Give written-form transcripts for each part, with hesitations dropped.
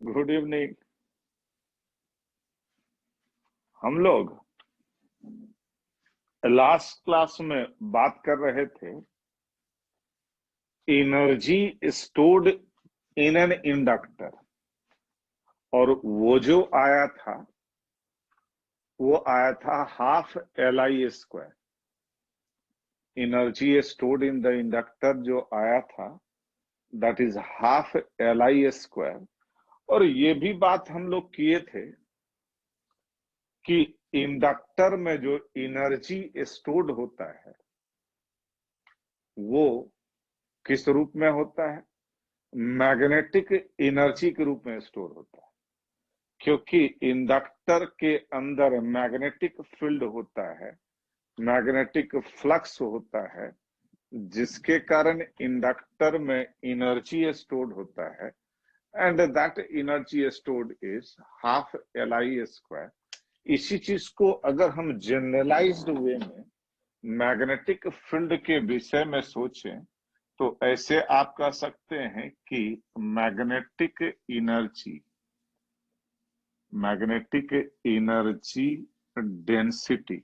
Good evening. हम लोग last class में बात कर रहे थे energy stored in an inductor, और वो जो आया था वो आया था half LI²। Energy stored in the inductor जो आया था दैट इज हाफ LI²। और ये भी बात हम लोग किए थे कि इंडक्टर में जो एनर्जी स्टोर्ड होता है वो किस रूप में होता है? मैग्नेटिक एनर्जी के रूप में स्टोर होता है, क्योंकि इंडक्टर के अंदर मैग्नेटिक फील्ड होता है, मैग्नेटिक फ्लक्स होता है, जिसके कारण इंडक्टर में एनर्जी स्टोर्ड होता है, and that energy stored is half LI²। इसी चीज को अगर हम जनरलाइज्ड वे में मैग्नेटिक फील्ड के विषय में सोचें तो ऐसे आप कह सकते हैं कि मैग्नेटिक एनर्जी डेंसिटी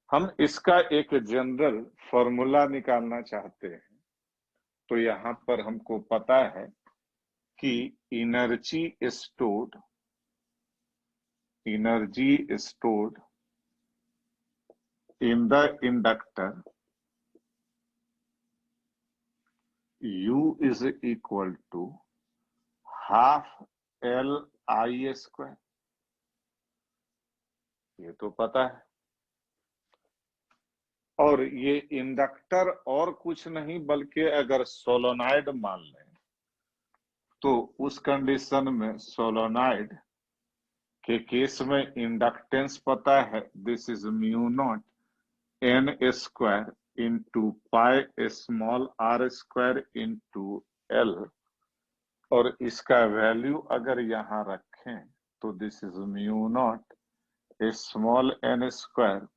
हम इसका एक जनरल फॉर्मूला निकालना चाहते हैं। तो यहां पर हमको पता है कि energy stored in the inductor U is equal to half LI²। ये तो पता है। और ये इंडक्टर और कुछ नहीं बल्कि अगर सोलोनाइड मान लें तो उस कंडीशन में सोलोनाइड के केस में इंडक्टेंस पता है, this is μ0 N² into pi small r² into L। और इसका वैल्यू अगर यहां रखें तो this is μ0 small n²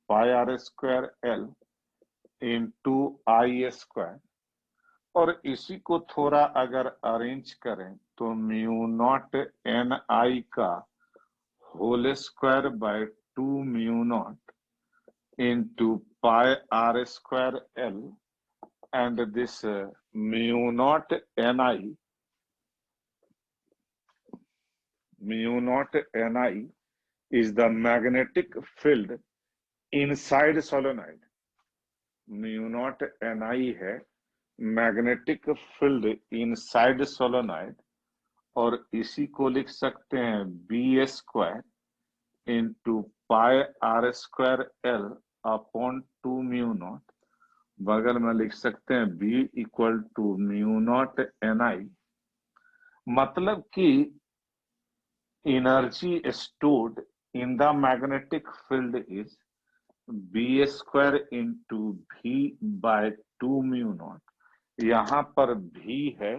pi r² L into I²। और इसी को थोड़ा अगर अरेंज करें तो μ0 Ni का whole square by 2 μ0 into pi r² L, and this μ0 Ni is the magnetic field inside solenoid। μ0 Ni है मैग्नेटिक फील्ड इनसाइड सोलोनाइड, और इसी को लिख सकते हैं B² into pi r² L upon 2 μ0। बगल में लिख सकते हैं B इक्वल टू μ0 Ni। मतलब कि energy stored in the magnetic field is B² into V by 2 μ0। यहां पर V है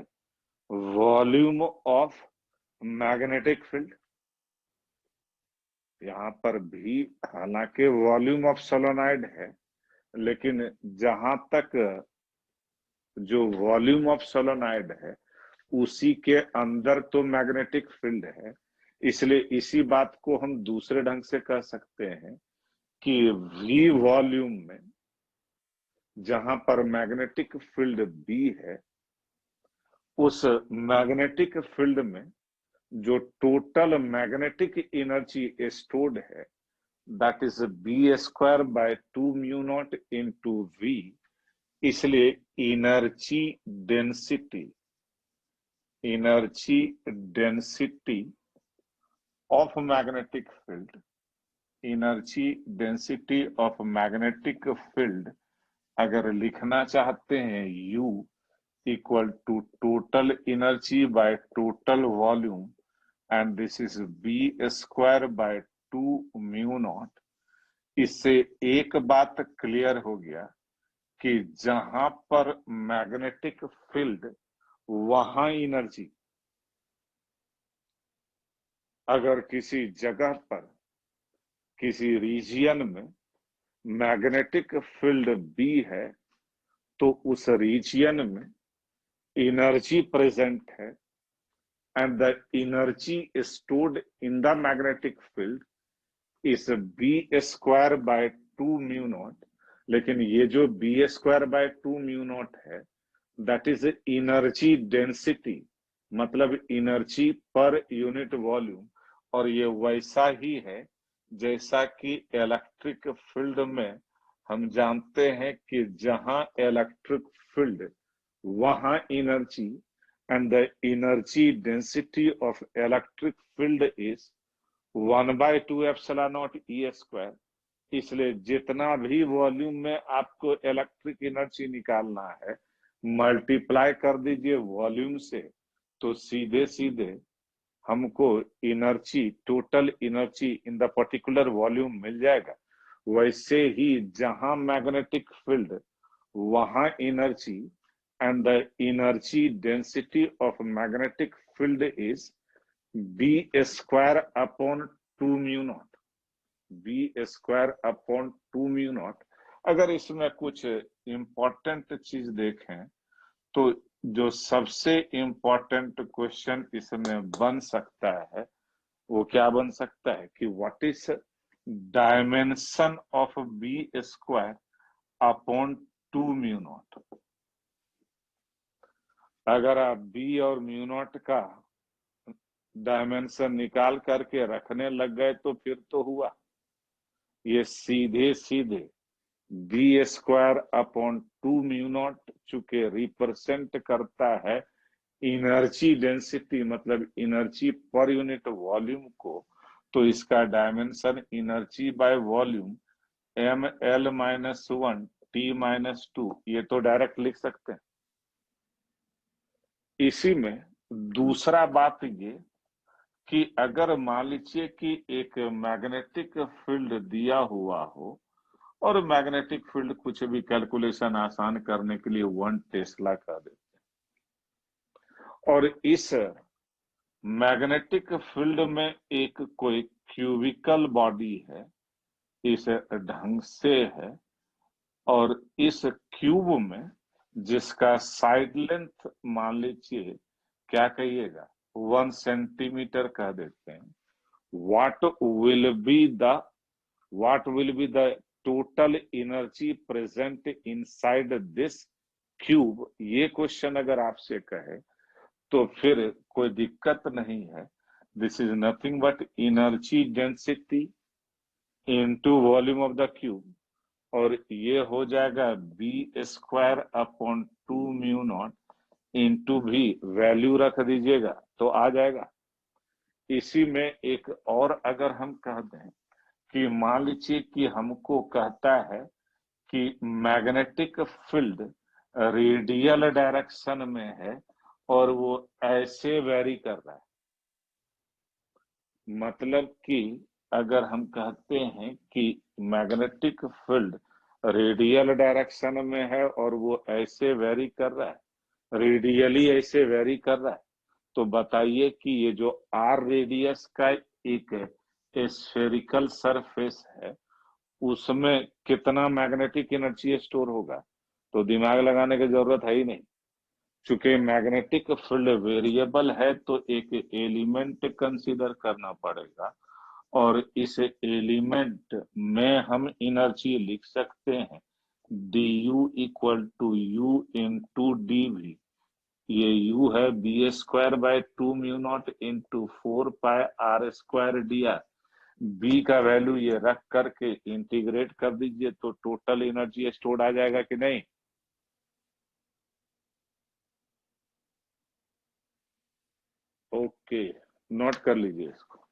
वॉल्यूम ऑफ मैग्नेटिक फील्ड, यहां पर भी हालांकि वॉल्यूम ऑफ सोलोनाइड है, लेकिन जहां तक जो वॉल्यूम ऑफ सोलोनाइड है उसी के अंदर तो मैग्नेटिक फील्ड है, इसलिए इसी बात को हम दूसरे ढंग से कह सकते हैं कि V वॉल्यूम में जहां पर मैग्नेटिक फील्ड B है, उस मैग्नेटिक फील्ड में जो टोटल मैग्नेटिक एनर्जी स्टोर्ड है that is B² by 2 μ0 into V। इसलिए energy density of magnetic field, energy density of magnetic field अगर लिखना चाहते हैं U equal to total energy by total volume, and this is B² by 2 μ0। इससे एक बात clear हो गया कि जहां पर मैग्नेटिक फील्ड वहां एनर्जी। अगर किसी जगह पर किसी रीजियन में मैग्नेटिक फील्ड B है तो उस रीजियन में एनर्जी प्रेजेंट है and the energy stored in the magnetic field is b square by 2 mu naught. लेकिन ये जो b square by 2 mu naught है that is energy density, मतलब एनर्जी पर यूनिट वॉल्यूम। और ये वैसा ही है जैसा कि इलेक्ट्रिक फील्ड में हम जानते हैं कि जहां इलेक्ट्रिक फील्ड वहां energy, and the energy density of electric field is 1 by 2 epsilon naught E square। इसलिए जितना भी वॉल्यूम में आपको इलेक्ट्रिक एनर्जी निकालना है मल्टीप्लाई कर दीजिए वॉल्यूम से, तो सीधे सीधे हमको energy, total energy in the particular volume मिल जाएगा। वैसे ही जहां मैग्नेटिक फील्ड वहां energy, and the energy density of magnetic field is b square upon 2 mu naught, b square upon 2 mu naught। अगर इसमें कुछ इंपॉर्टेंट चीज देखें तो जो सबसे इंपॉर्टेंट क्वेश्चन इसमें बन सकता है वो क्या बन सकता है कि what is dimension of B square upon 2 mu naught. अगर आप बी और म्यू नॉट का डायमेंशन निकाल करके रखने लग गए तो फिर तो हुआ। ये सीधे सीधे B square upon 2 mu naught चूंकि रिप्रेजेंट करता है एनर्जी डेंसिटी, मतलब एनर्जी पर यूनिट वॉल्यूम को, तो इसका dimension energy by volume M L minus 1 T minus 2, ये तो डायरेक्ट लिख सकते हैं। इसी में दूसरा बात ये कि अगर मान लीजिए कि एक मैग्नेटिक फील्ड दिया हुआ हो और मैग्नेटिक फील्ड कुछ भी कैलकुलेशन आसान करने के लिए 1 टेस्ला कर देते हैं और इस मैग्नेटिक फील्ड में एक कोई क्यूबिकल बॉडी है, इस ढंग से है, और इस क्यूब में जिसका साइड लेंथ मान लीजिए क्या कहिएगा 1 सेंटीमीटर कह देते हैं, what will be the total energy present inside this cube। ये क्वेश्चन अगर आपसे कहे तो फिर कोई दिक्कत नहीं है। This is nothing but energy density into volume of the cube, और ये हो जाएगा B square upon 2 mu naught into भी वैल्यू रख दीजिएगा तो आ जाएगा। इसी में एक और अगर हम कह दें कि मान लीजिए कि हमको कहता है कि मैग्नेटिक फील्ड रेडियल डायरेक्शन में है और वो ऐसे वेरी कर रहा है, मतलब कि अगर हम कहते हैं कि मैग्नेटिक फील्ड रेडियल डायरेक्शन में है और वो ऐसे वेरी कर रहा है, रेडियली ऐसे वेरी कर रहा है, तो बताइए कि ये जो आर रेडियस का एक स्फेरिकल सरफेस है उसमें कितना मैग्नेटिक एनर्जी स्टोर होगा। तो दिमाग लगाने की जरूरत है ही नहीं, चूंकि मैग्नेटिक फील्ड वेरिएबल है तो एक एलिमेंट कंसीडर करना पड़ेगा और इस एलिमेंट में हम एनर्जी लिख सकते हैं du equal to u into D V. ये u है B square by 2 mu naught into 4 pi R square D R. B का वैल्यू ये रख करके इंटीग्रेट कर दीजिए तो टोटल एनर्जी स्टोर्ड आ जाएगा कि नहीं। ओके, नोट कर लीजिए इसको।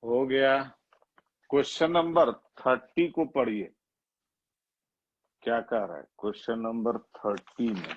हो गया। क्वेश्चन नंबर 30 को पढ़िए, क्या कह रहा है क्वेश्चन नंबर 30 में।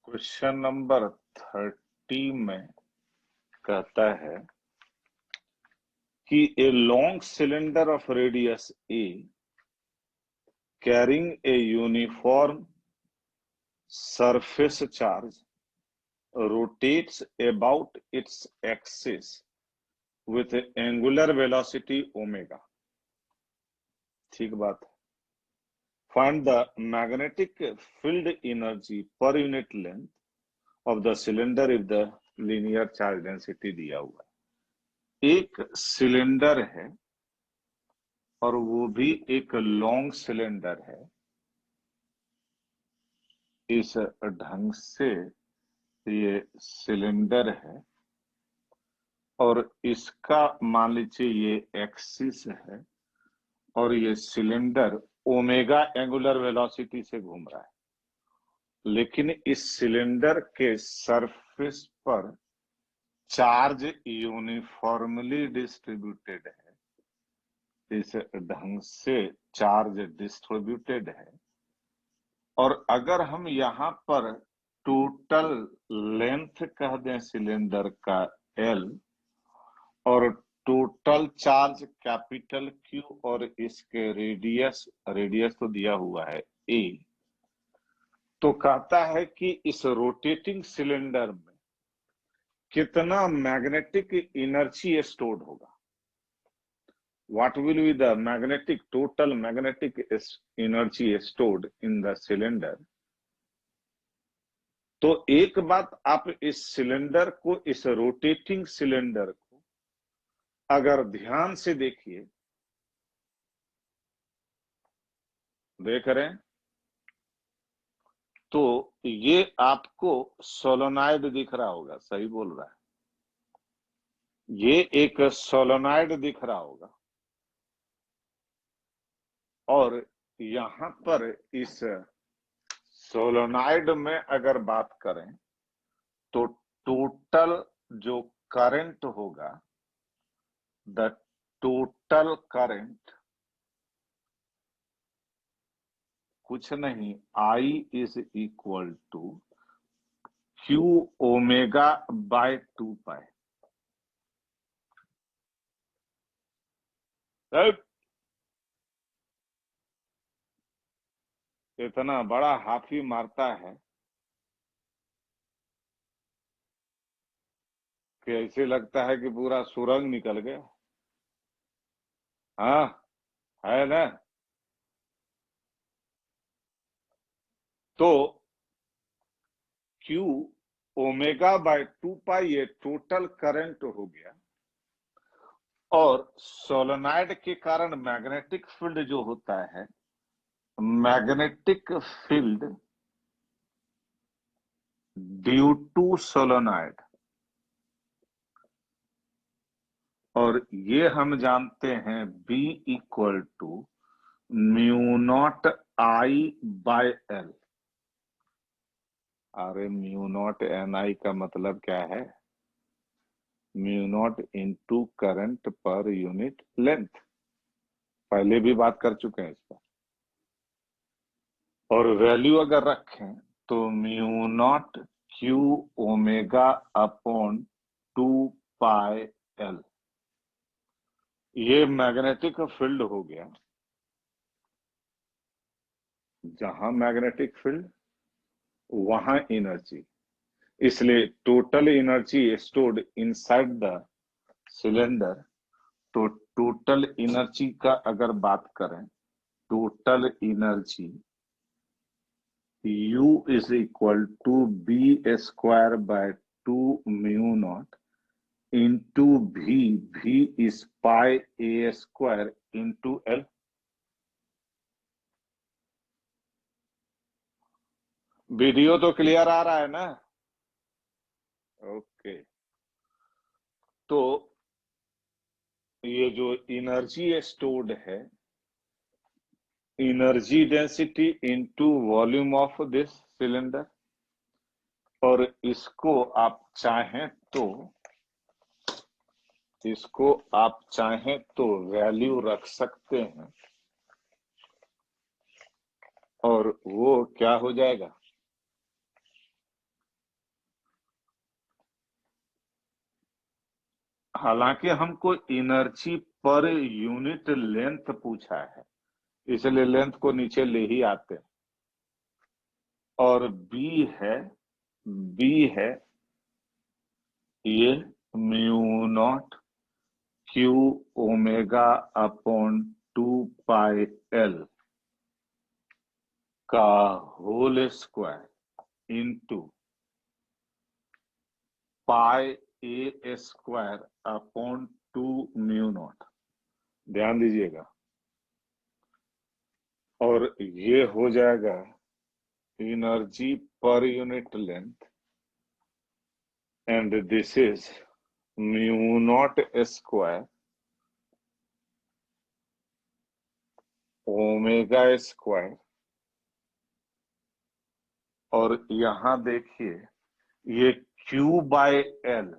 क्वेश्चन नंबर 30 में कहता है कि a long cylinder of radius A carrying a uniform surface charge rotates about its axis with angular velocity omega। ठीक बात है। Find the magnetic field energy per unit length of the cylinder if the linear charge density दिया हुआ है। एक cylinder है और वो भी एक लॉन्ग सिलेंडर है। इस ढंग से ये सिलेंडर है और इसका मान लीजिए ये एक्सिस है और ये सिलेंडर ओमेगा एंगुलर वेलोसिटी से घूम रहा है, लेकिन इस सिलेंडर के सरफेस पर चार्ज यूनिफॉर्मली डिस्ट्रीब्यूटेड है। इस ढंग से चार्ज डिस्ट्रीब्यूटेड है और अगर हम यहाँ पर टोटल लेंथ कह दें सिलेंडर का L और टोटल चार्ज कैपिटल Q और इसके रेडियस तो दिया हुआ है A, तो कहता है कि इस रोटेटिंग सिलेंडर में कितना मैग्नेटिक एनर्जी स्टोर्ड होगा। What will be the total magnetic energy stored in the cylinder? तो एक बात आप इस सिलेंडर को, इस रोटेटिंग सिलेंडर को अगर ध्यान से देखिए, देख रहे हैं तो ये आपको सोलोनाइड दिख रहा होगा, सही बोल रहा है, ये एक सोलोनाइड दिख रहा होगा और यहां पर इस सोलोनाइड में अगर बात करें तो टोटल जो करंट होगा, द टोटल करंट कुछ नहीं, I is equal to Q omega by 2 pi. इतना बड़ा हाफी मारता है कि ऐसे लगता है कि पूरा सुरंग निकल गया। हाँ, है ना। तो Q ओमेगा बाय 2 पाई ये टोटल करंट हो गया और सोलेनॉइड के कारण मैग्नेटिक फील्ड जो होता है, magnetic field due to solenoid, और ये हम जानते हैं B equal to mu naught I by L। अरे म्यू नॉट NI का मतलब क्या है? Mu naught into current per unit length. पहले भी बात कर चुके हैं इस पर। और वैल्यू अगर रखें तो mu naught Q omega upon 2 pi L, ये मैग्नेटिक फील्ड हो गया। जहां मैग्नेटिक फील्ड वहां एनर्जी, इसलिए total energy stored inside the cylinder. तो टोटल एनर्जी का अगर बात करें, total energy U is equal to B square by 2 mu naught into V. V is pi a square into L. Video तो clear आ रहा है ना? ओके। तो ये जो एनर्जी स्टोर्ड है, energy density into volume of this cylinder, और इसको आप चाहें तो वैल्यू रख सकते हैं, और वो क्या हो जाएगा? हालांकि हमको एनर्जी पर यूनिट लेंथ पूछा है, इसलिए लेंथ को नीचे ले ही आते हैं। और बी है ये mu naught Q omega upon 2 pi L का whole square into pi A square upon 2 mu not. ध्यान दीजिएगा, और ये हो जाएगा energy per unit length, and this is mu naught square omega square, और यहां देखिए ये Q by L,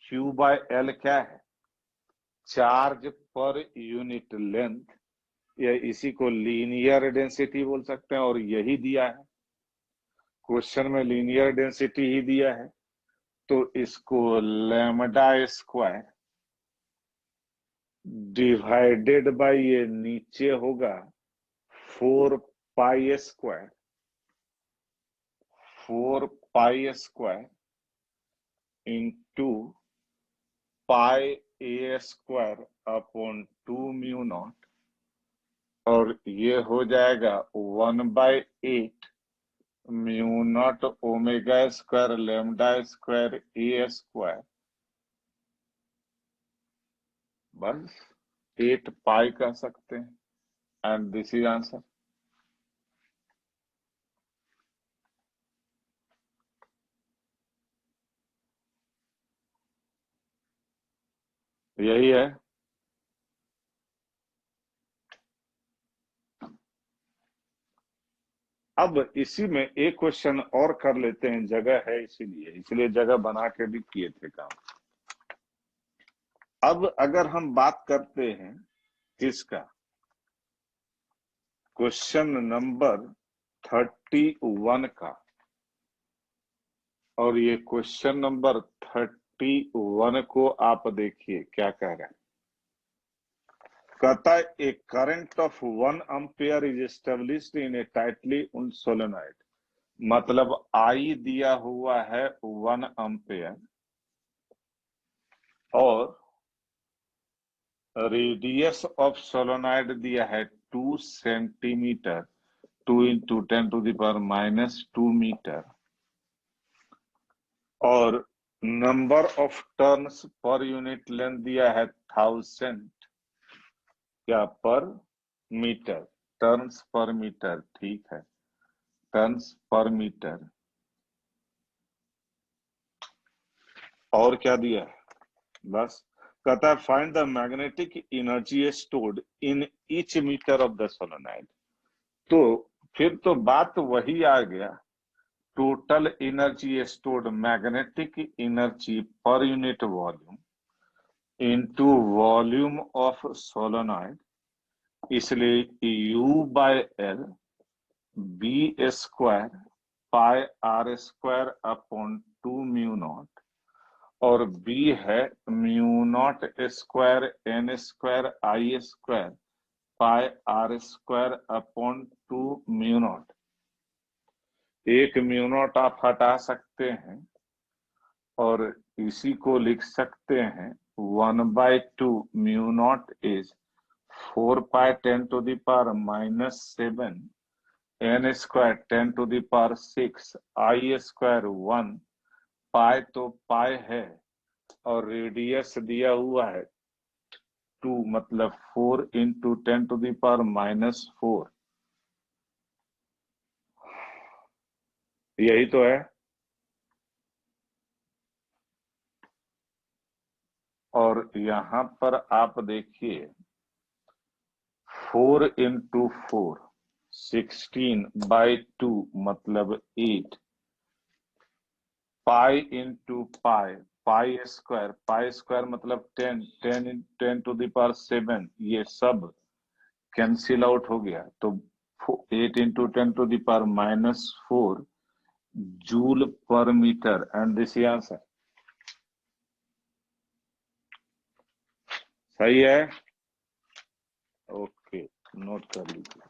Q by L क्या है? चार्ज पर यूनिट लेंथ, या इसी को लीनियर डेंसिटी बोल सकते हैं, और यही दिया है क्वेश्चन में, लीनियर डेंसिटी ही दिया है। तो इसको लैम्डा स्क्वायर डिवाइडेड बाय ये नीचे होगा 4 pi square, 4 pi square into pi A square upon 2 mu naught, और ये हो जाएगा 1/8 mu naught omega square lambda square A square, बस 8 पाई कह सकते हैं, एंड दिस इज आंसर। यही है। अब इसी में एक क्वेश्चन और कर लेते हैं, जगह है इसलिए जगह बना के भी किए थे काम। अब अगर हम बात करते हैं किसका, क्वेश्चन नंबर 31 का, और ये क्वेश्चन नंबर 31 को आप देखिए क्या कह रहा है। कहता है a current of 1 ampere is established in a tightly wound solenoid, मतलब आई दिया हुआ है 1 एम्पियर, और रेडियस ऑफ सोलेनॉइड दिया है 2 सेंटीमीटर, 2 इंटू 10⁻⁻2 मीटर, और number of turns per unit length दिया है 1000 क्या पर मीटर, टर्न्स पर मीटर, ठीक है, टर्न्स पर मीटर। और क्या दिया है? बस कहता है find the magnetic energy stored in each metre of the solenoid. तो फिर तो बात वही आ गया, total energy stored, magnetic energy per unit volume into volume of solenoid, इसलिए U by L B square pi R square upon 2 mu naught, और B है mu naught square N square I square pi R square upon 2 mu naught. एक mu naught आप हटा सकते हैं, और इसी को लिख सकते हैं 1/2 mu naught is 4 pi 10⁻⁻7 n square 10⁻6 I square 1 पाई तो पाई है और रेडियस दिया हुआ है 2, मतलब 4 इंटू 10⁻⁻⁴ यही तो है। और यहां पर आप देखिए 4 इंटू 4 16/2 मतलब 8, pi into pi, pi square मतलब 10, 10⁻⁷ ये सब कैंसिल आउट हो गया, तो 8 into 10⁻⁻⁴ joule per metre, and this answer सही है। ओके, नोट कर लीजिए।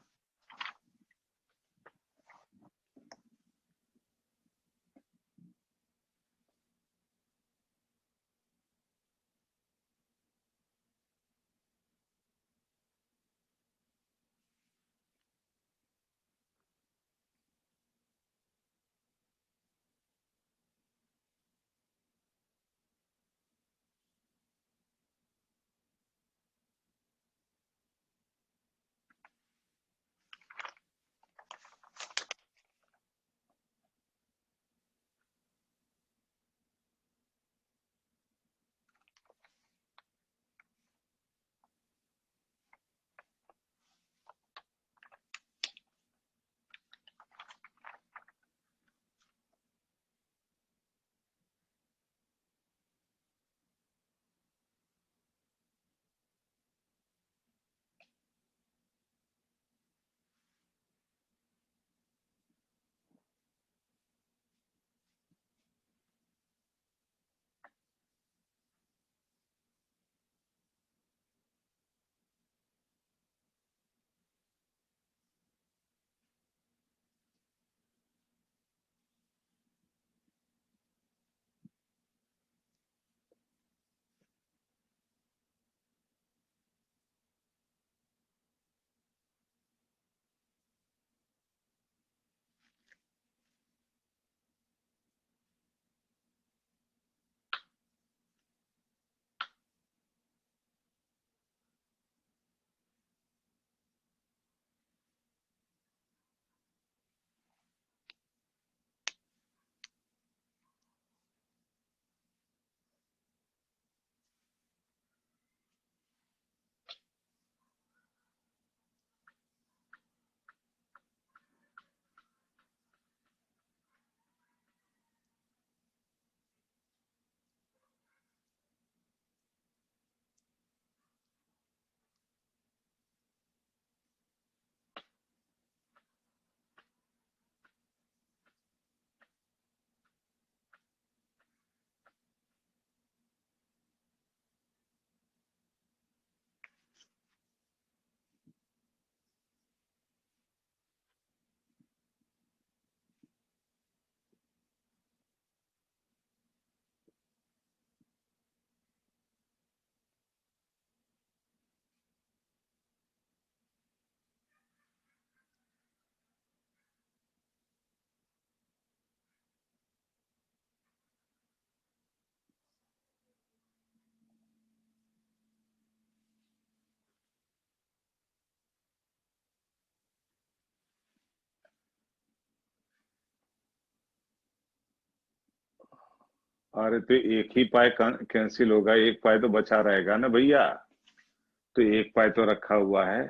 अरे तो एक ही पाई कैंसिल होगा, एक पाई तो बचा रहेगा ना भैया, तो एक पाई तो रखा हुआ है।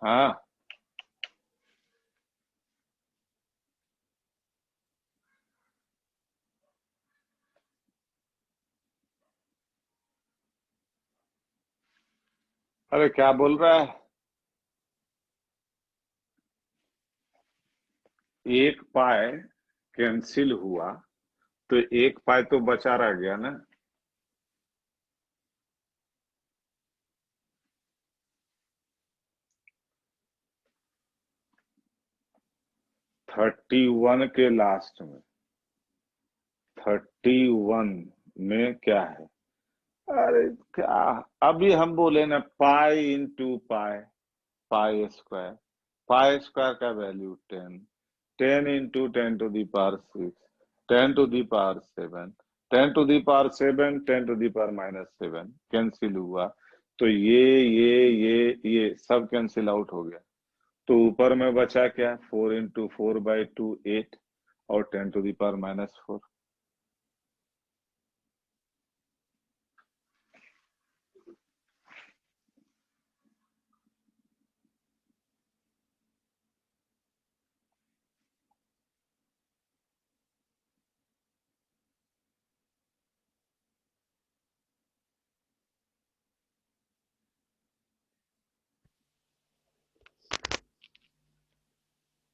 हाँ, अरे क्या बोल रहा है? एक पाई कैंसिल हुआ तो एक पाई तो बचा रह गया ना। 31 के लास्ट में, 31 में क्या है? अरे क्या, अभी हम बोले ना pi into pi, pi square, pi square का value 10, 10 into 10 to the power 6, 10 to the power 7, 10 to the power 7, 10 to the power -7 cancel हुआ, तो ये सब कैंसिल आउट हो गया। तो ऊपर में बचा क्या, 4 into 4/2 8 और 10 to the power -4।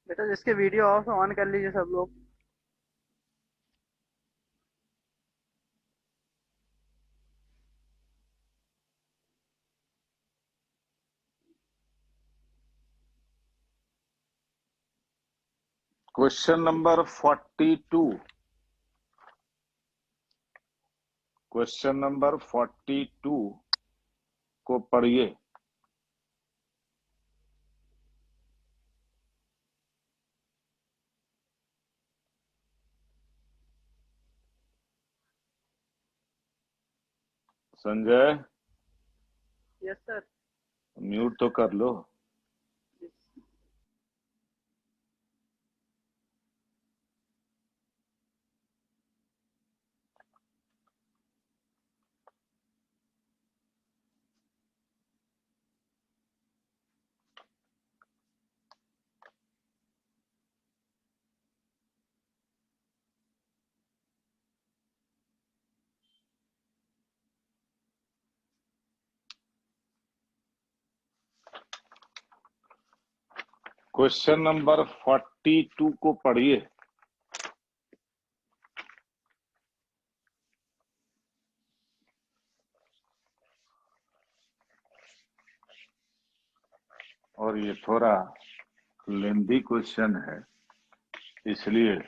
बेटा जिसके वीडियो ऑफ ऑन कर लीजिए सब लोग। क्वेश्चन नंबर 42, क्वेश्चन नंबर 42 को पढ़िए। Sanjay yes sir. म्यूट तो कर लो। क्वेश्चन नंबर 42 को पढ़िए। और ये थोड़ा लेंदी क्वेश्चन है, इसलिए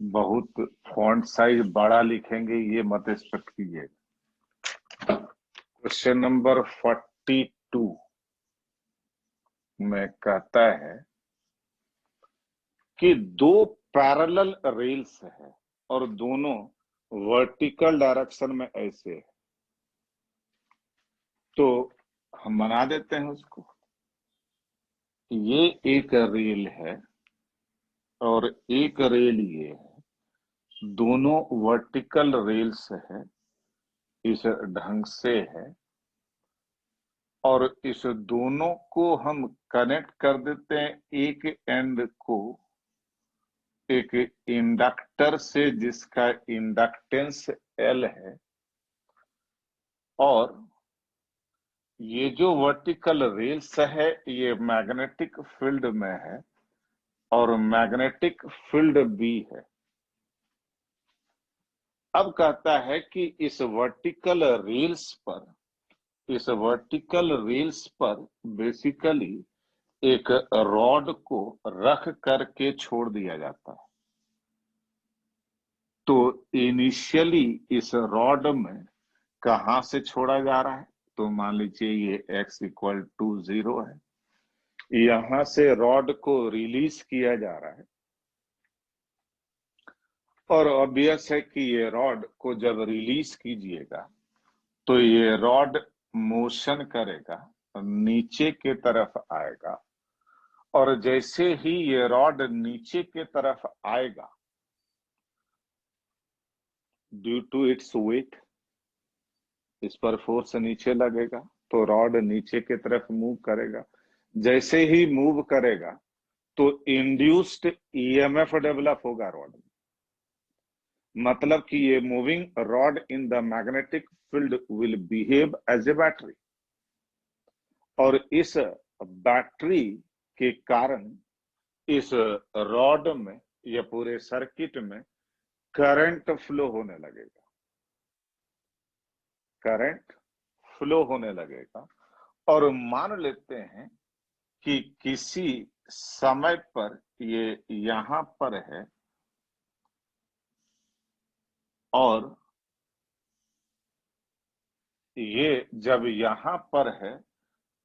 बहुत फॉन्ट साइज बड़ा लिखेंगे ये मत एक्सपेक्ट कीजिएगा। क्वेश्चन नंबर 42 में कहता है कि दो पैरेलल रेल्स है और दोनों वर्टिकल डायरेक्शन में ऐसे है, तो हम बना देते हैं उसको। ये एक रेल है और एक रेल ये है, दोनों वर्टिकल रेल्स है, इस ढंग से है, और इस दोनों को हम कनेक्ट कर देते हैं एक एंड को एक इंडक्टर से जिसका इंडक्टेंस L है, और ये जो वर्टिकल रेल्स है ये मैग्नेटिक फील्ड में है और मैग्नेटिक फील्ड B है। अब कहता है कि इस वर्टिकल रेल्स पर बेसिकली एक रॉड को रख करके छोड़ दिया जाता है। तो इनिशियली इस रॉड में कहां से छोड़ा जा रहा है, तो मान लीजिए ये x = 0 है, यहां से रॉड को रिलीज किया जा रहा है, और ऑब्वियस है कि ये रॉड को जब रिलीज कीजिएगा तो ये रॉड मोशन करेगा, नीचे के तरफ आएगा, और जैसे ही ये रॉड नीचे के तरफ आएगा, ड्यू टू इट्स वेट, इस पर फोर्स नीचे लगेगा, तो रॉड नीचे की तरफ मूव करेगा। जैसे ही मूव करेगा तो इंड्यूस्ड ईएमएफ डेवलप होगा रॉड में, मतलब कि ये moving rod in the magnetic field will behave as a battery, और इस बैटरी के कारण इस रॉड में या पूरे सर्किट में करंट फ्लो होने लगेगा, करंट फ्लो होने लगेगा। और मान लेते हैं कि किसी समय पर ये यहां पर है और ये जब यहां पर है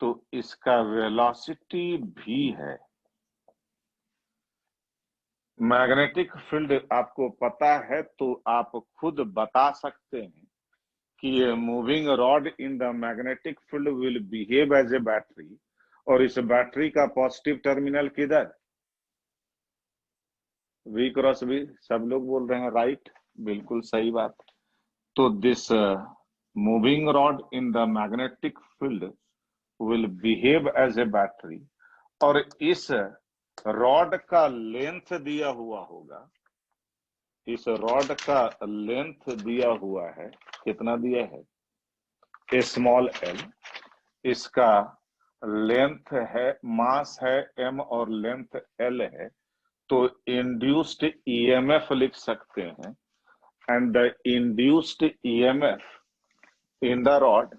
तो इसका वेलोसिटी भी है, मैग्नेटिक फील्ड आपको पता है तो आप खुद बता सकते हैं कि ये moving rod in the magnetic field will behave as a battery, और इस बैटरी का पॉजिटिव टर्मिनल किधर, V क्रॉस V। सब लोग बोल रहे हैं राइट, बिल्कुल सही बात। तो this moving rod in the magnetic field will behave as a battery, और इस रॉड का लेंथ दिया हुआ होगा, इस रॉड का लेंथ दिया हुआ है, कितना दिया है, ए स्मॉल एल। इसका लेंथ है, मास है m और लेंथ l है, तो इंड्यूस्ड ईएमएफ लिख सकते हैं। And the induced EMF in the rod,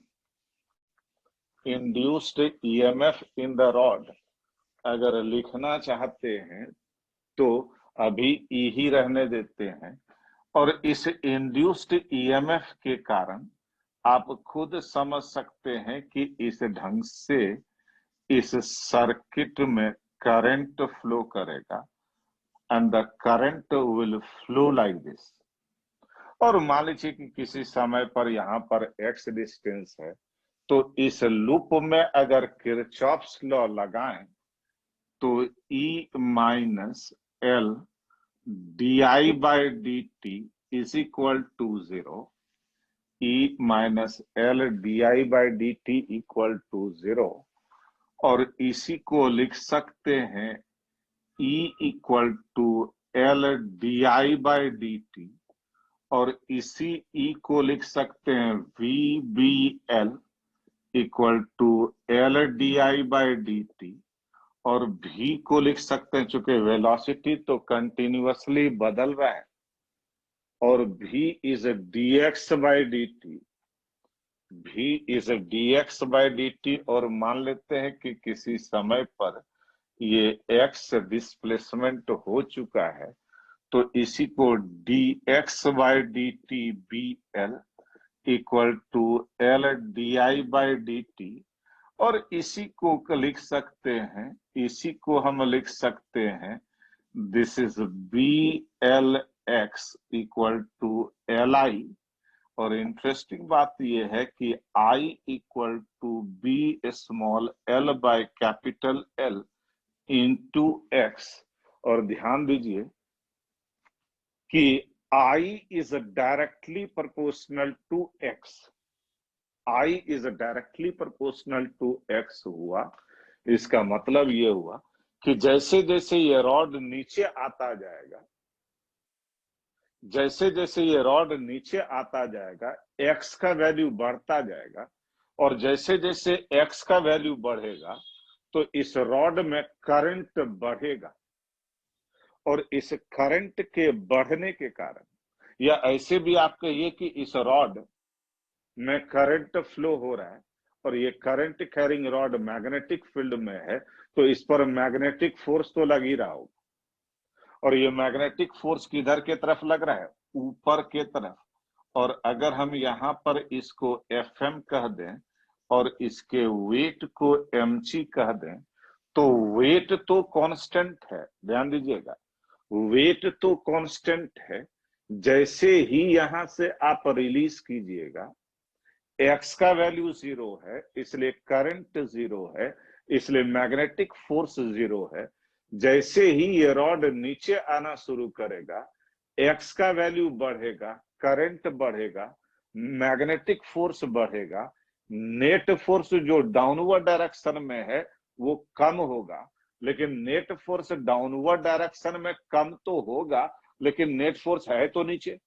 induced EMF in the rod अगर लिखना चाहते हैं तो अभी ई ही रहने देते हैं, और इस इंड्यूस्ड ईएमएफ के कारण आप खुद समझ सकते हैं कि इस ढंग से इस सर्किट में करंट फ्लो करेगा, and the current will flow like this. और मान लीजिए कि किसी समय पर यहाँ पर x डिस्टेंस है, तो इस लूप में अगर किरचॉफ्स लॉ लगाएं तो E minus L D I by D T is equal to 0, E minus L D I by D T equal to 0, और इसी को लिख सकते हैं E equal to L D I by D T, और इसी E को लिख सकते हैं V B L equal to L D I by D T, और V को लिख सकते हैं, चूंकि वेलोसिटी तो कंटिन्यूअसली बदल रहा है, और V is D X by D T, V is D X by D T. और मान लेते हैं कि किसी समय पर ये x डिस्प्लेसमेंट हो चुका है, तो इसी को D X by D T B L equal to L D I by D T, और इसी को लिख सकते हैं, इसी को हम लिख सकते हैं, this is B L X equal to L I. और इंटरेस्टिंग बात यह है कि I equal to B small L by capital L into X. और ध्यान दीजिए कि I is directly proportional to x, I is directly proportional to x हुआ। इसका मतलब ये हुआ कि जैसे जैसे ये रॉड नीचे आता जाएगा, जैसे जैसे ये रॉड नीचे आता जाएगा, x का वैल्यू बढ़ता जाएगा, और जैसे जैसे x का वैल्यू बढ़ेगा तो इस रॉड में करंट बढ़ेगा, और इस करंट के बढ़ने के कारण, या ऐसे भी आप कहिए कि इस रॉड में करंट फ्लो हो रहा है, और ये current carrying rod magnetic field में है, तो इस पर मैग्नेटिक फोर्स तो लग ही रहा होगा, और ये मैग्नेटिक फोर्स किधर के तरफ लग रहा है, ऊपर के तरफ। और अगर हम यहाँ पर इसको Fm कह दें और इसके वेट को mg कह दें, तो वेट तो कांस्टेंट है, ध्यान दीजिएगा, वेट तो कांस्टेंट है। जैसे ही यहां से आप रिलीज कीजिएगा, x का वैल्यू 0 है, इसलिए करंट 0 है, इसलिए मैग्नेटिक फोर्स 0 है। जैसे ही ये रॉड नीचे आना शुरू करेगा, x का वैल्यू बढ़ेगा, करंट बढ़ेगा, मैग्नेटिक फोर्स बढ़ेगा, नेट फोर्स जो डाउनवर्ड डायरेक्शन में है वो कम होगा। लेकिन नेट फोर्स डाउनवर्ड डायरेक्शन में कम तो होगा, लेकिन नेट फोर्स है तो नीचे,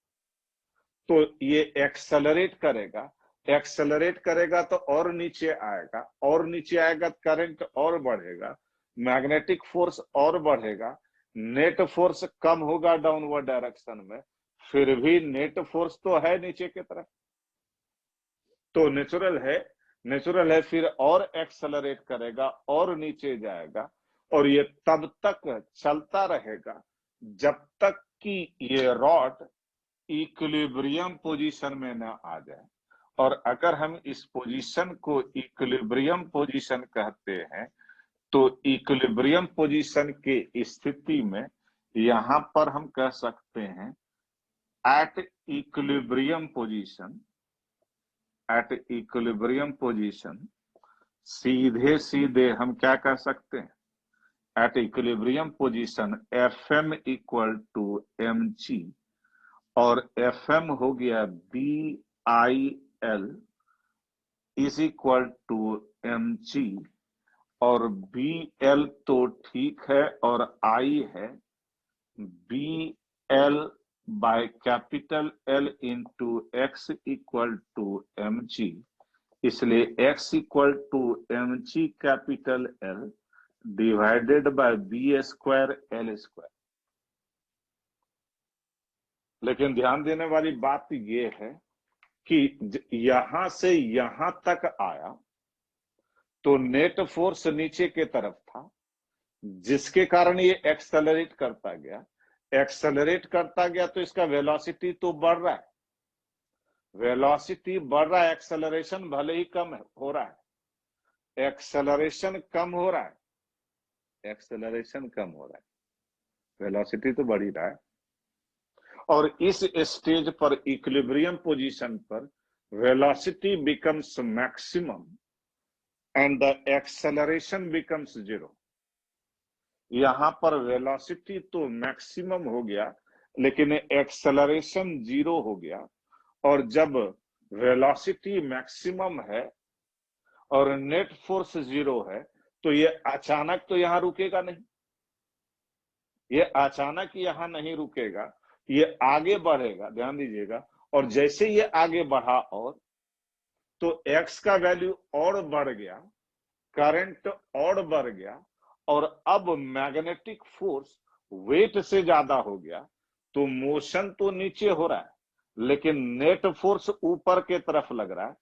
तो ये एक्सेलरेट करेगा, एक्सेलरेट करेगा तो और नीचे आएगा, और नीचे आएगा करंट और बढ़ेगा, मैग्नेटिक फोर्स और बढ़ेगा, नेट फोर्स कम होगा डाउनवर्ड डायरेक्शन में, फिर भी नेट फोर्स तो है नीचे की तरफ, तो नेचुरल है, फिर और एक्सेलरेट करेगा और नीचे जाएगा, और ये तब तक चलता रहेगा जब तक कि ये रॉड इक्विलिब्रियम पोजीशन में ना आ जाए। और अगर हम इस पोजीशन को इक्विलिब्रियम पोजीशन कहते हैं, तो इक्विलिब्रियम पोजीशन की स्थिति में यहां पर हम कह सकते हैं at equilibrium position, at equilibrium position सीधे सीधे हम क्या कह सकते हैं, at equilibrium position Fm equal to mg, और Fm हो गया BIL is equal to mg, और BL तो ठीक है और I है BL by capital L into x equal to mg, इसलिए x equal to mg capital L divided by B square L square. लेकिन ध्यान देने वाली बात ये है कि यहां से यहां तक आया तो नेट फोर्स नीचे के तरफ था, जिसके कारण ये एक्सेलरेट करता गया, एक्सेलरेट करता गया तो इसका वेलोसिटी तो बढ़ रहा है, वेलोसिटी बढ़ रहा है, एक्सेलरेशन भले ही कम हो रहा है, एक्सेलरेशन कम हो रहा है, एक्सेलरेशन कम हो रहा है, वेलोसिटी तो बढ़ ही रहा है। और इस स्टेज पर इक्विलिब्रियम पोजीशन पर velocity becomes maximum and the acceleration becomes zero. यहां पर वेलोसिटी तो मैक्सिमम हो गया लेकिन एक्सेलरेशन जीरो हो गया, और जब वेलोसिटी मैक्सिमम है और नेट फोर्स जीरो है तो ये अचानक तो यहां रुकेगा नहीं, ये अचानक यहां नहीं रुकेगा, ये आगे बढ़ेगा, ध्यान दीजिएगा। और जैसे ये आगे बढ़ा और तो x का वैल्यू और बढ़ गया, करंट और बढ़ गया, और अब मैग्नेटिक फोर्स वेट से ज्यादा हो गया, तो मोशन तो नीचे हो रहा है लेकिन नेट फोर्स ऊपर के तरफ लग रहा है।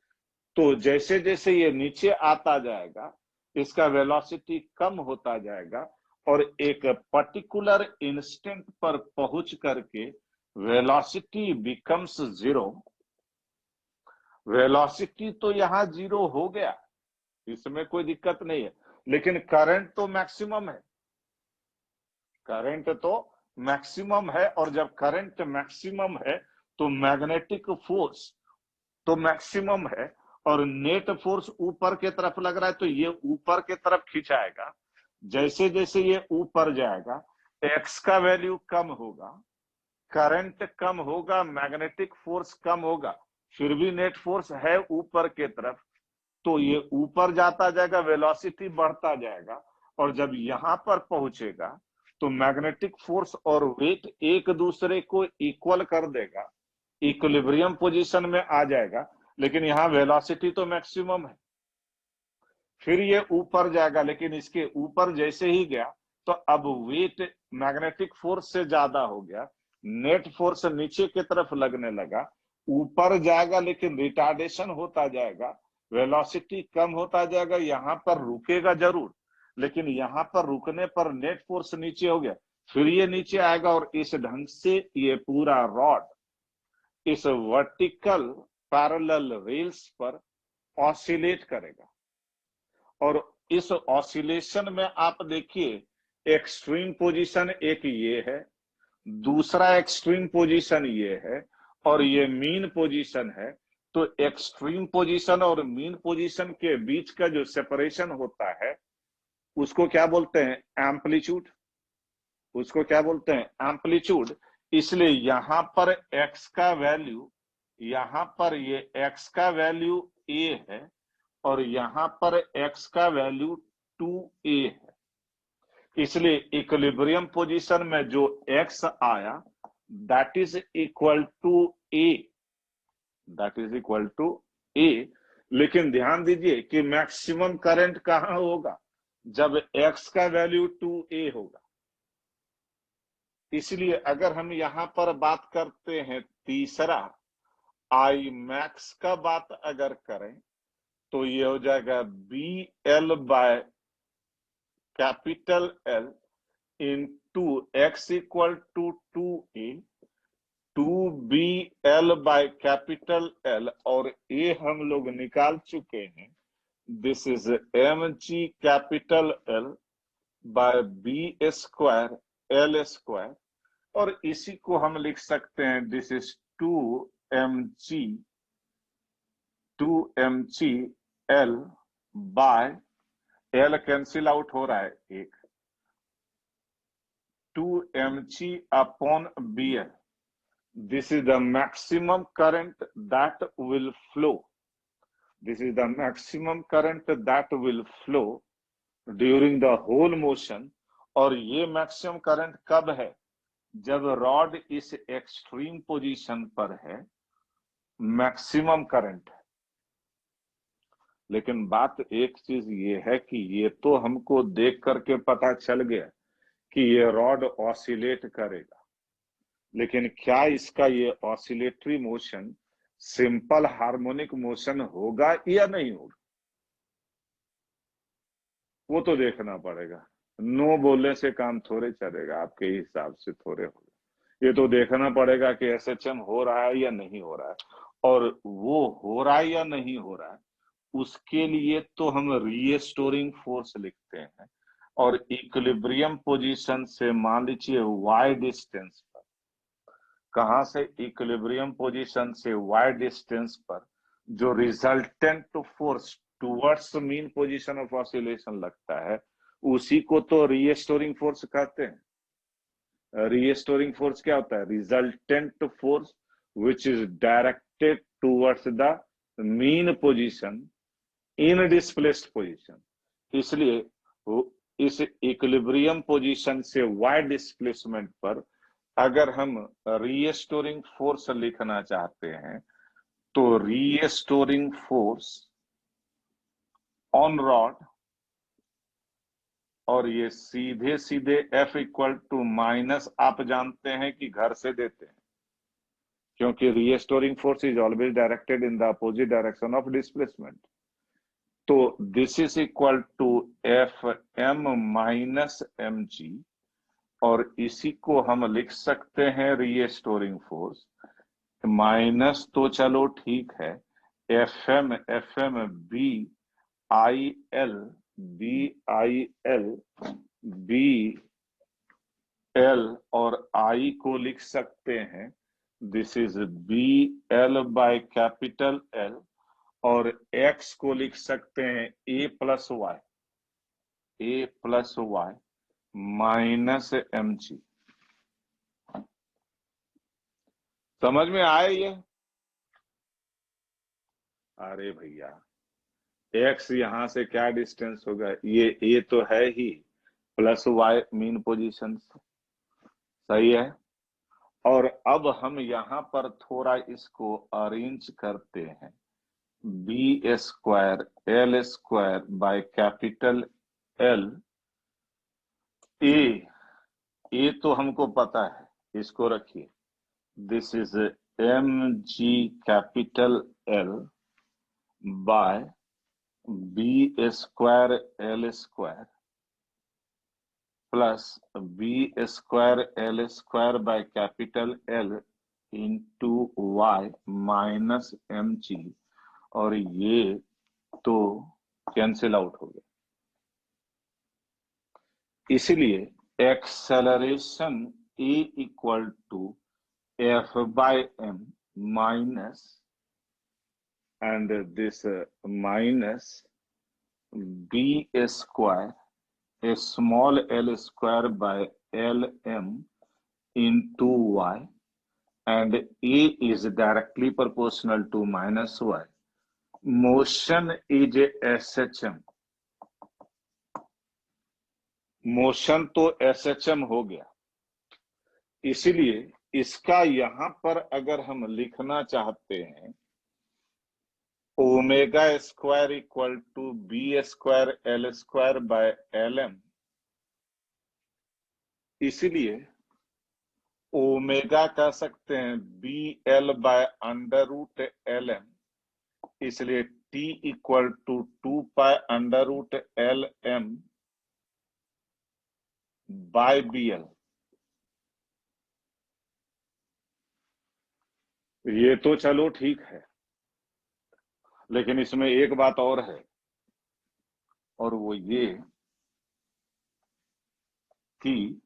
तो जैसे जैसे ये नीचे आता जाएगा इसका वेलोसिटी कम होता जाएगा, और एक पर्टिकुलर इंस्टेंट पर पहुंच करके वेलोसिटी बिकम्स जीरो। वेलोसिटी तो यहां जीरो हो गया, इसमें कोई दिक्कत नहीं है, लेकिन करंट तो मैक्सिमम है, करंट तो मैक्सिमम है, और जब करंट मैक्सिमम है तो मैग्नेटिक फोर्स तो मैक्सिमम है, और नेट फोर्स ऊपर के तरफ लग रहा है तो ये ऊपर के तरफ खिंचाएगा। जैसे जैसे ये ऊपर जाएगा एक्स का वैल्यू कम होगा, करंट कम होगा, मैग्नेटिक फोर्स कम होगा, फिर भी नेट फोर्स है ऊपर के तरफ, तो ये ऊपर जाता जाएगा, वेलोसिटी बढ़ता जाएगा, और जब यहां पर पहुंचेगा तो मैग्नेटिक फोर्स और वेट एक दूसरे को इक्वल कर देगा, इक्विलिब्रियम पोजीशन में आ जाएगा, लेकिन यहां वेलोसिटी तो मैक्सिमम है। फिर ये ऊपर जाएगा, लेकिन इसके ऊपर जैसे ही गया तो अब वेट मैग्नेटिक फोर्स से ज्यादा हो गया, नेट फोर्स नीचे की तरफ लगने लगा, ऊपर जाएगा लेकिन रिटार्डेशन होता जाएगा, वेलोसिटी कम होता जाएगा, यहां पर रुकेगा जरूर, लेकिन यहां पर रुकने पर नेट फोर्स नीचे हो गया, फिर ये नीचे आएगा, और इस ढंग से ये पूरा रॉड इस वर्टिकल पैरेलल रेल्स पर ऑसिलेट करेगा। और इस ऑसिलेशन में आप देखिए एक्सट्रीम पोजीशन एक ये है, दूसरा एक्सट्रीम पोजीशन ये है, और ये मीन पोजीशन है। तो एक्सट्रीम पोजीशन और मीन पोजीशन के बीच का जो सेपरेशन होता है उसको क्या बोलते हैं, एम्पलीट्यूड, उसको क्या बोलते हैं, एम्पलीट्यूड। इसलिए यहां पर x का वैल्यू, यहां पर ये x का वैल्यू a है, और यहां पर x का वैल्यू 2a है। इसलिए इक्विलिब्रियम पोजीशन में जो x आया that is equal to a, that is equal to a। लेकिन ध्यान दीजिए कि मैक्सिमम करंट कहां होगा, जब x का वैल्यू 2a होगा। इसलिए अगर हम यहां पर बात करते हैं तीसरा आई मैक्स का बात अगर करें तो ये हो जाएगा B L by capital L into X equal to 2a, 2bl by capital L, और ए हम लोग निकाल चुके हैं, this is mg capital L by B square L square, और इसी को हम लिख सकते हैं this is 2mg L by, L cancel out हो रहा है, एक 2mg upon bl. This is the maximum current that will flow. This is the maximum current that will flow during the whole motion. और ये maximum current कब है? जब rod इस एक्सट्रीम पोजीशन पर है, मैक्सिमम करंट है। लेकिन बात एक चीज ये है कि ये तो हमको देख करके पता चल गया कि ये रॉड ऑसिलेट करेगा, लेकिन क्या इसका ये oscillatory motion simple harmonic motion होगा या नहीं होगा, वो तो देखना पड़ेगा। नो बोलने से काम थोड़े चलेगा, आपके हिसाब से थोड़े होगा। ये तो देखना पड़ेगा कि एसएचएम हो रहा है या नहीं हो रहा है, और वो हो रहा है या नहीं हो रहा है, उसके लिए तो हम रीस्टोरिंग फोर्स लिखते हैं। और इक्विलिब्रियम पोजीशन से मान लीजिए वाई डिस्टेंस पर, कहां से? इक्विलिब्रियम पोजीशन से वाई डिस्टेंस पर जो resultant force towards mean position of oscillation लगता है, उसी को तो रीस्टोरिंग फोर्स कहते हैं। रीस्टोरिंग फोर्स क्या होता है? Resultant force which is directed towards the mean position in displaced position. इसलिए इस इक्विलिब्रियम पोजीशन से वाई डिस्प्लेसमेंट पर अगर हम रीस्टोरिंग फोर्स लिखना चाहते हैं, तो रीस्टोरिंग फोर्स ऑन रॉड, और ये सीधे सीधे F इक्वल टू माइनस, आप जानते हैं कि घर से देते हैं, क्योंकि restoring force is always directed in the opposite direction of displacement. तो this is equal to Fm minus mg, और इसी को हम लिख सकते हैं रीस्टोरिंग फोर्स। माइनस तो चलो ठीक है, Fm B I L B L, और आई को लिख सकते हैं this is B L by capital L, और x को लिख सकते हैं a plus Y minus mg। समझ में आए ये? अरे भैया, x यहां से क्या डिस्टेंस होगा? ये a तो है ही, प्लस y मीन पोजीशन से, सही है। और अब हम यहां पर थोड़ा इसको अरेंज करते हैं, B square L square by capital L. ए तो हमको पता है, इसको रखिए, this is M G capital L by B square L square plus B square L square by capital L into Y minus M G, और ये तो कैंसिल आउट हो गया। इसलिए acceleration A equal to F by M minus, and this minus b square a small l square by lm into y, and a is directly proportional to minus y. Motion is SHM, motion तो SHM हो गया। इसलिए इसका यहां पर अगर हम लिखना चाहते हैं, omega square equal to B square L square by L M, इसलिए ओमेगा कह सकते हैं B L by under root L M, इसलिए T equal to 2 pi under root L M by B L. ये तो चलो ठीक है, लेकिन इसमें एक बात और है, और वो ये कि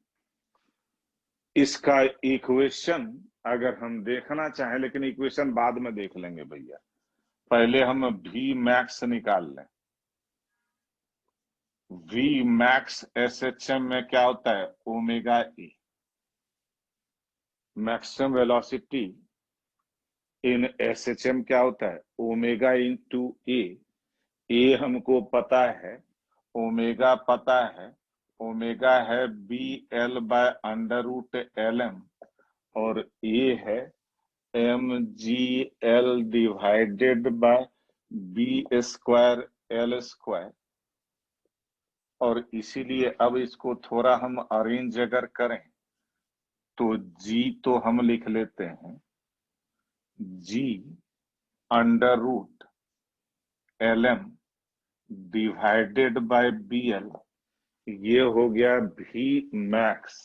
इसका इक्वेशन अगर हम देखना चाहें, लेकिन इक्वेशन बाद में देख लेंगे भैया, पहले हम वी मैक्स निकाल लें। वी मैक्स एसएचएम में क्या होता है, omega A, maximum velocity in SHM क्या होता है, ओमेगा इंटू ए। ए हमको पता है, ओमेगा पता है, ओमेगा है B L by under root L M, और ए है M G L divided by B square L square. और इसीलिए अब इसको थोड़ा हम अरेंज अगर करें तो जी तो हम लिख लेते हैं जी under root L M divided by B L, ये हो गया वी मैक्स,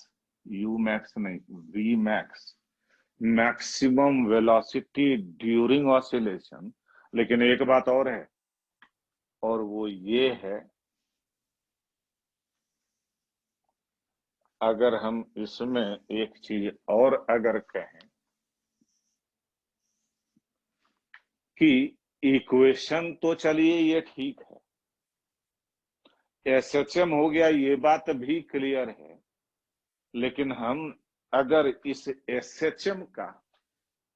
यू मैक्स नहीं, V max, maximum velocity during oscillation. लेकिन एक बात और है, और वो ये है, अगर हम इसमें एक चीज और अगर कहें कि इक्वेशन तो चलिए ये ठीक है, एसएचएम हो गया, ये बात भी क्लियर है, लेकिन हम अगर इस एसएचएम का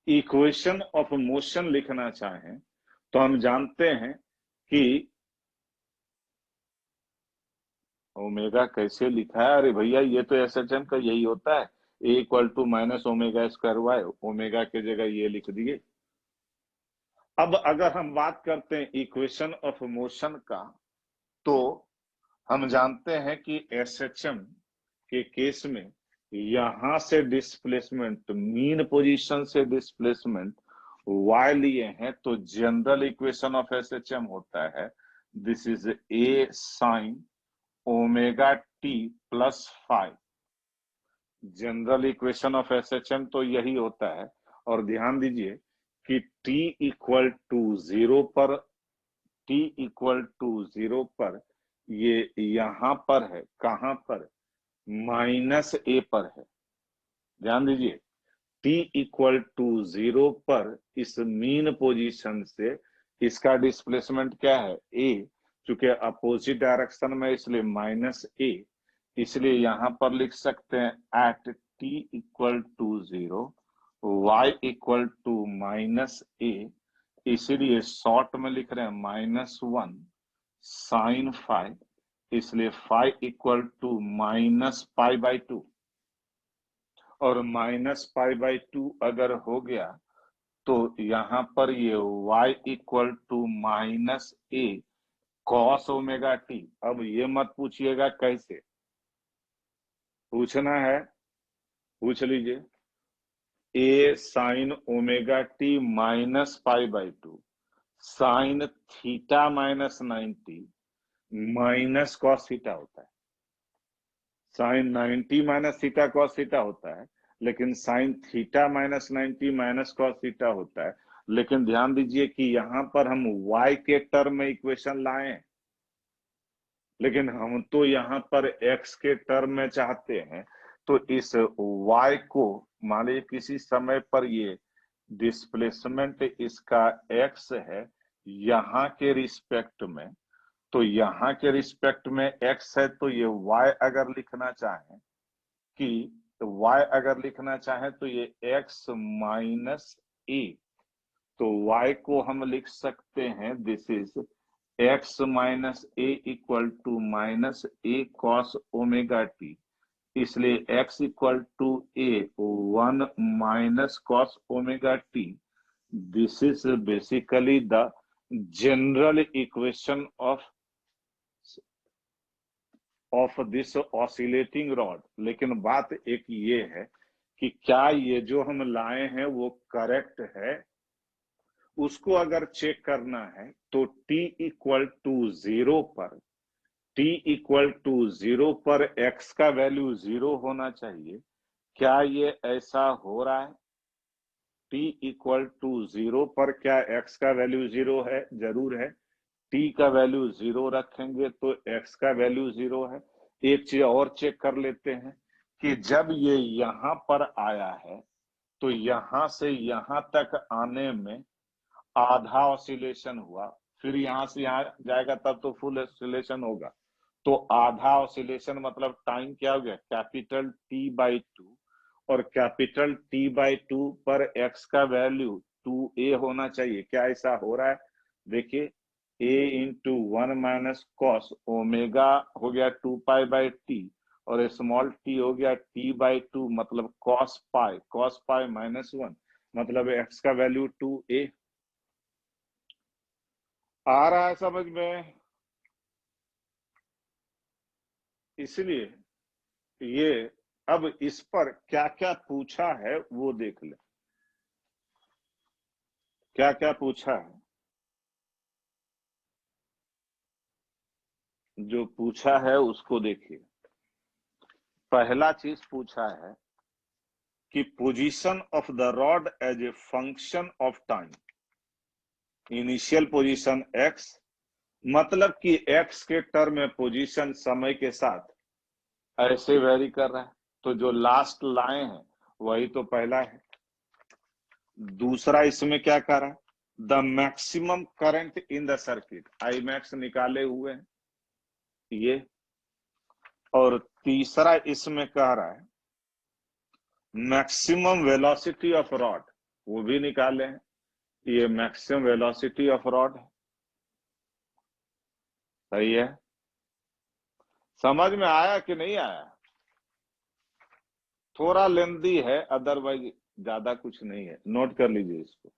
इक्वेशन ऑफ मोशन लिखना चाहें तो हम जानते हैं कि ओमेगा कैसे लिखा है, अरे भैया ये तो एसएचएम का यही होता है, A equal to minus omega square Y, omega की जगह ये लिख दिए। अब अगर हम बात करते हैं इक्वेशन ऑफ मोशन का, तो हम जानते हैं कि एसएचएम के केस में यहां से डिस्प्लेसमेंट, मीन पोजीशन से डिस्प्लेसमेंट y लिए हैं, तो जनरल इक्वेशन ऑफ एसएचएम होता है this is a sine omega T plus five. General equation of SHM तो यही होता है। और ध्यान दीजिए कि t इक्वल टू जीरो पर, t इक्वल टू जीरो पर ये यहां पर है, कहां पर, माइनस ए पर है। ध्यान दीजिए t इक्वल टू जीरो पर इस मीन पोजीशन से इसका डिस्प्लेसमेंट क्या है, a, चूंकि अपोजिट डायरेक्शन में इसलिए माइनस ए, इसलिए यहां पर लिख सकते हैं at t equal to zero y equal to minus A, इसलिए शॉर्ट में लिख रहे हैं माइनस वन साइन फाइव, इसलिए five equal to minus pi by two. और माइनस पाई बाई टू अगर हो गया तो यहां पर ये y equal to minus A cos omega T. अब ये मत पूछिएगा कैसे, पूछना है पूछ लीजिए, A sine omega T minus pi by two sign theta minus 90 minus cos theta होता है। Sine 90 minus theta cos theta होता है, लेकिन sine theta minus 90 minus cos theta होता है। लेकिन ध्यान दीजिए कि यहां पर हम y के टर्म में इक्वेशन लाए, लेकिन हम तो यहाँ पर x के टर्म में चाहते हैं। तो इस y को मान लीजिए किसी समय पर ये डिस्प्लेसमेंट इसका x है यहाँ के रिस्पेक्ट में, तो यहाँ के रिस्पेक्ट में x है, तो ये y अगर लिखना चाहें कि y अगर लिखना चाहें तो ये x माइनस ए, तो y को हम लिख सकते हैं this is x minus A equal to minus A cos omega T, इसलिए x equal to A one minus cos omega T. This is basically the general equation of this oscillating rod. लेकिन बात एक ये है कि क्या ये जो हम लाए हैं वो करेक्ट है, उसको अगर चेक करना है तो t इक्वल टू जीरो पर, t इक्वल टू जीरो पर x का वैल्यू जीरो होना चाहिए। क्या ये ऐसा हो रहा है, t इक्वल टू जीरो पर क्या x का वैल्यू जीरो है, जरूर है। t का वैल्यू जीरो रखेंगे तो x का वैल्यू जीरो है। एक चीज और चेक कर लेते हैं कि जब ये यहां पर आया है तो यहां से यहां तक आने में आधा ऑसिलेशन हुआ, फिर यहां से यहां जाएगा तब तो फुल ऑसिलेशन होगा। तो आधा ऑसिलेशन मतलब टाइम क्या हो गया, कैपिटल टी बाई टू। और कैपिटल टी बाई टू पर एक्स का वैल्यू 2a होना चाहिए। क्या ऐसा हो रहा है? देखिए, a इंटू 1 - cos ओमेगा हो गया 2 पाई बाई टी, और स्मॉल टी हो गया t/2 मतलब cos पाई मतलब एक्स का वैल्यू 2a। आ रहा है समझ में? इसलिए ये, अब इस पर क्या क्या पूछा है वो देख ले। क्या क्या पूछा है? जो पूछा है उसको देखिए। पहला चीज पूछा है कि position of the rod as a function of time. Initial position X, मतलब कि एक्स के टर्म में पोजीशन समय के साथ ऐसे वेरी कर रहा है। तो जो लास्ट लाए हैं वही तो पहला है। दूसरा इसमें क्या कर रहा है, the maximum current in the circuit, I max निकाले हुए हैं ये। और तीसरा इसमें कह रहा है मैक्सिमम वेलोसिटी ऑफ रॉड, वो भी निकाले हैं। ये मैक्सिमम वेलोसिटी ऑफ रॉड है। सही है? समझ में आया कि नहीं आया? थोड़ा लेंदी है, अदरवाइज ज्यादा कुछ नहीं है। नोट कर लीजिए इसको।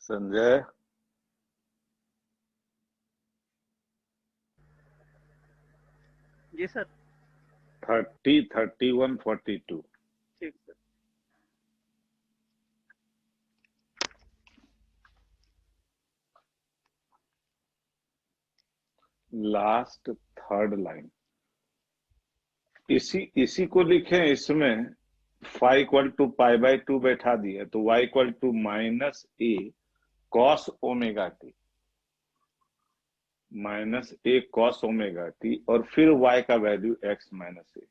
संजय, जी सर। 30, 31, 42। ठीक सर। लास्ट थर्ड लाइन इसी को लिखें, इसमें phi equal to pi by 2 बैठा दिए तो y equal to minus A cos omega T, minus A cos omega T, और फिर y का वैल्यू x माइनस ए।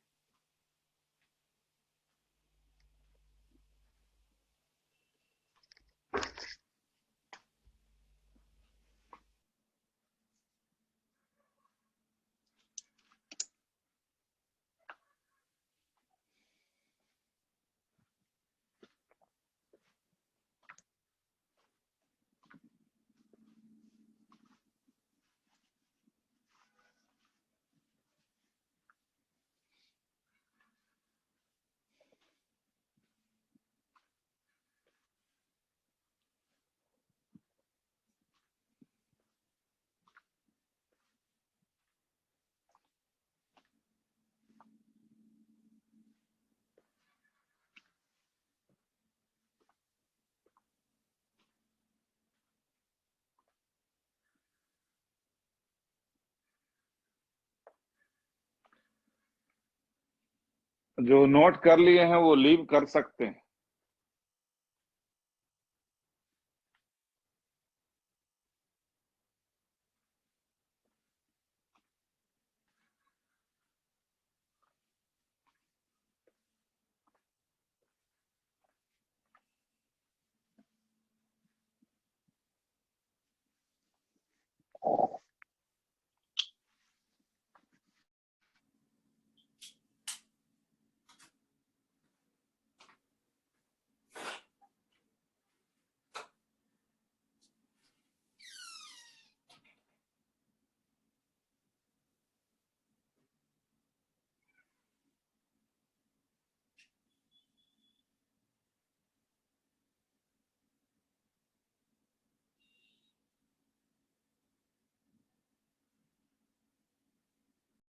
जो नोट कर लिए हैं वो लीव कर सकते हैं।